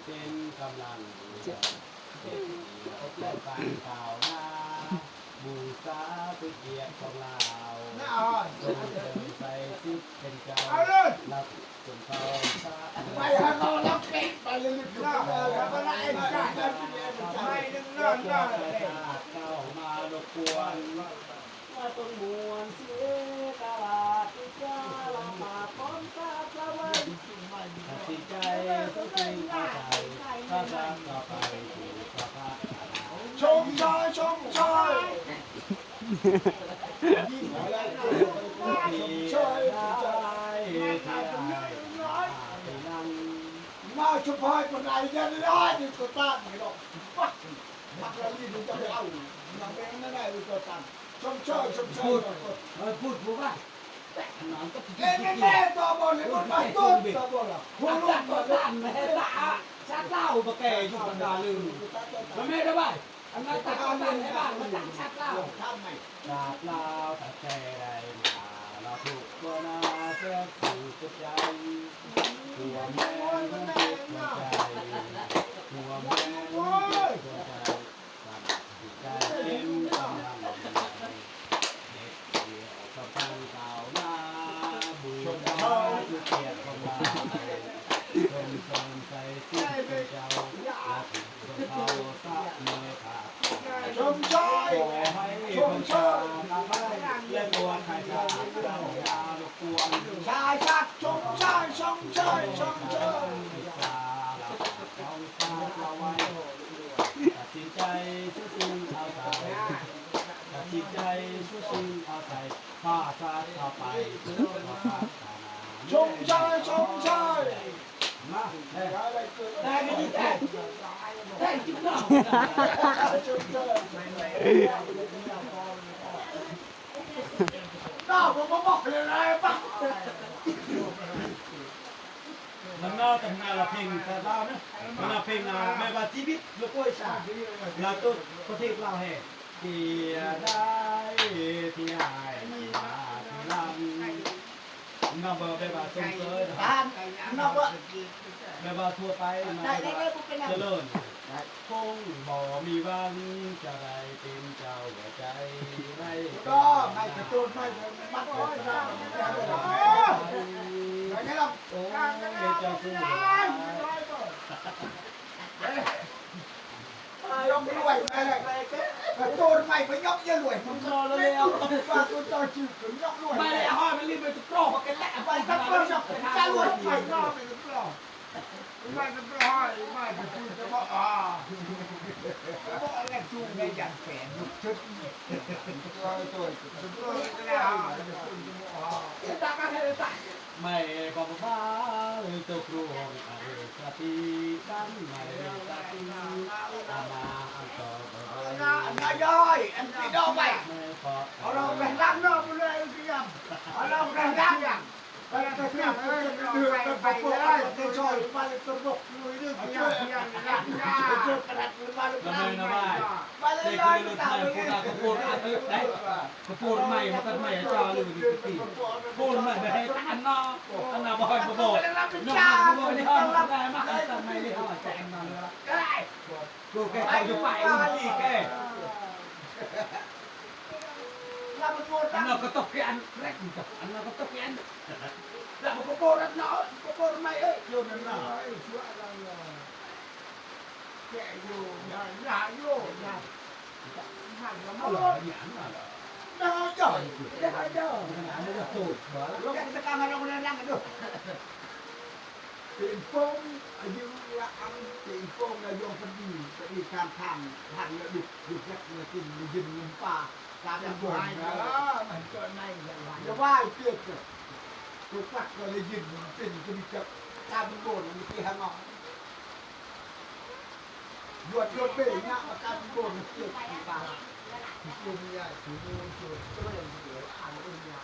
เป็นกำลังเจ็บเจ็บเล่นฟังข่าวหน้าบูชาสุเกียรติของเราจงเดินใส่ซิปเป็นเจ้ารับจนเขาซาไปหาเขาล็อกเก็ตไปเลยนะแล้วก็ไล่กันไม่ดึงเรื่องได้เข้ามารบกวนมาต้นมวนเสียตลาดที่ซาลามาพร้อมซาพระวันตัดสินใจต้องเป็นอาศัยพระสังต่อไปสู่พระพักชมชายชมชายยิ่งใหญ่ที่ชายที่นั่งมาชุบพายคนไหนจะได้ดีตัวตั้งไม่หรอกมักเราดีดูจะไปเอาเราเป็นไม่ได้ดูตัวตั้งชมชายชมชายพูดว่าแม่ตัวบอลเลยคนไปต้นตัวบอลอ่ะหัวลูกตัวตั้งแม่ตาชักเล่ามาแก่อยู่บรรดาลืมมันไม่ได้บ้างอันนั้นตาเอาเงินในบ้านมันตั้งชักเล่าทำไมชาเล่าถ้าแก่ได้มาเราถูกตัวนาเสียสู่กใจหัวแม่ต้องติดหัวใจหัวแม่ต้องติดหัวใจใจเต็มกำลังเด็กเดียวกับฟังข่าวหน้าบูชาสุเกียรติของเราคนทรงใส่สิ้นเป็นเจ้าและถึงคนเขาสะเมฆาชมชายขอให้คนชาตาไม่เล่นตัวใครชาเจ้าอย่ารบกวนชายชักชมชายชมชายชมชายสาเราต้องสาเราไว้ตัดสินใจสู้สิ่งเอาใจตัดสินใจสู้สิ่งเอาใจข้าซาเข้าไปเพื่อมาพัฒนาชมชายชมชายมาได้ได้ไม่ดีแต่ได้กินข้าวน้าผมบอกเลยนะปั๊บมันน่าทำงานละเพลงแต่เราเนี่ยมันละเพลงแม้ว่าชีวิตลูกป่วยชาเราต้องประเทศเราแห่ที่ได้ที่หายที่ลำนับแบบว่าสมเสยนับว่าแบบว่าทั่วไปเจริญคงบ่มีวันจะได้เป็นเจ้าหัวใจไม่ก็ไม่กระตุ้นไม่มัดเลยนะไม่ใช่หรอกโอ้ยเจ้าสู้ยกรวยไปเลยกระตุ้นไม่ไปยกเยอะรวยผมรอแล้วว่าตัวเจ้าชื่อถึงยกรวยไม่ได้ห้อยมันรีบไปตุกโปรเพราะแกแหละไปตะโกนจะรวยไปรอไปตะโกนไม่ตะโกนไม่ไปคุยจะบอกบอกอะไรจูงในยันแฝงยุบชุดไม่บอกว่าตัวครูอะไรสติกันไม่สติอามาอันต่อไปนายย่อยอันที่ดอกไปเอาเราแรงดังเนาะไปเลยพี่ยำเอาเราแรงดังอย่างไปตัวเพื่อนเดือดไปเลยตัวช่วยมาเลยตัวบกลุยด้วยพี่ยำตัวช่วยกระดับมาเลยมาเลยเลยตามเลยกระโปรงได้กระโปรงใหม่มาตัดใหม่จ้าเลยดีตีกระโปรงใหม่ไปให้อันนออันนาบอยมาบอกน้องมาบอกได้ห้องได้มาตัดใหม่ได้ห้องแจงมาเลยได้กูแกเขาจะไปอีกแกอันนั้นก็ตกแกนแรกจับอันนั้นก็ตกแกนแล้วมันก็โบรัดเนาะก็โบรัดไม่เอ้ยโยนนั่นน่ะช่วยอะไรแกอยู่อย่าอยู่อย่าหันมาเอาหล่อหยางมาหล่อน่าจ่อยได้ให้เจ้าขนาดนี้ก็ตูดบ่ลงตะการมาลงนั่งกันดูเป็นฟงอายุละอันเป็นฟงอายุพอดีจะมีการทำแล้วดุยักษ์กินยืนเงินป่าการจะบ่อยนะมันก็ไม่จะว่าเตี้ยเกิดตัวปักก็เลยยืนเป็นจะมีจับการโบนมีที่ห้างอหยดเบย์เนี่ยมาการโบนเตี้ยป่าคุณยายถือมือถือก็ยังเหลืออ่านเองเนี่ย